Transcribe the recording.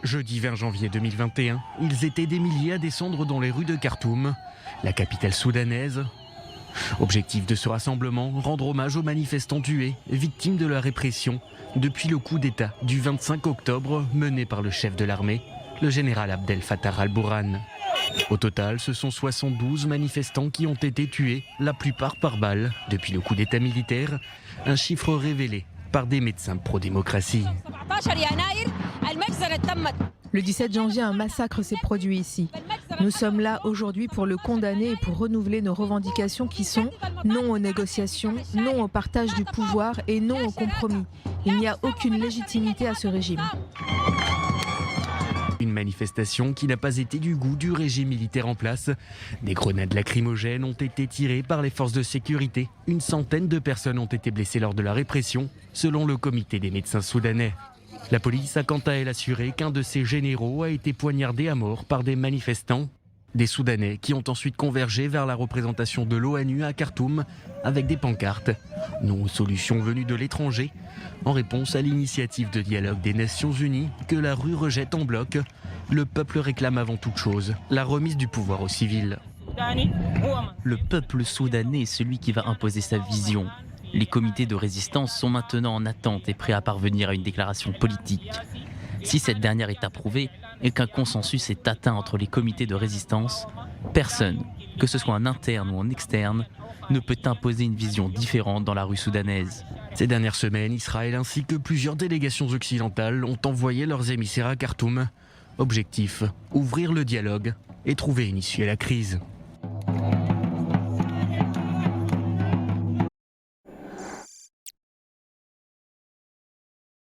Jeudi 20 janvier 2021, ils étaient des milliers à descendre dans les rues de Khartoum, la capitale soudanaise. Objectif de ce rassemblement, rendre hommage aux manifestants tués, victimes de la répression, depuis le coup d'État du 25 octobre mené par le chef de l'armée, le général Abdel Fattah al-Burhan. Au total, ce sont 72 manifestants qui ont été tués, la plupart par balle, depuis le coup d'État militaire, un chiffre révélé par des médecins pro-démocratie. Le 17 janvier, un massacre s'est produit ici. Nous sommes là aujourd'hui pour le condamner et pour renouveler nos revendications qui sont non aux négociations, non au partage du pouvoir et non au compromis. Il n'y a aucune légitimité à ce régime. Une manifestation qui n'a pas été du goût du régime militaire en place. Des grenades lacrymogènes ont été tirées par les forces de sécurité. Une centaine de personnes ont été blessées lors de la répression, selon le comité des médecins soudanais. La police a quant à elle assuré qu'un de ses généraux a été poignardé à mort par des manifestants. Des Soudanais qui ont ensuite convergé vers la représentation de l'ONU à Khartoum avec des pancartes « Non aux solutions venues de l'étranger » en réponse à l'initiative de dialogue des Nations Unies que la rue rejette en bloc. Le peuple réclame avant toute chose la remise du pouvoir aux civils. Le peuple soudanais est celui qui va imposer sa vision. Les comités de résistance sont maintenant en attente et prêts à parvenir à une déclaration politique. Si cette dernière est approuvée et qu'un consensus est atteint entre les comités de résistance, personne, que ce soit en interne ou en externe, ne peut imposer une vision différente dans la rue soudanaise. Ces dernières semaines, Israël ainsi que plusieurs délégations occidentales ont envoyé leurs émissaires à Khartoum. Objectif, ouvrir le dialogue et trouver une issue à la crise.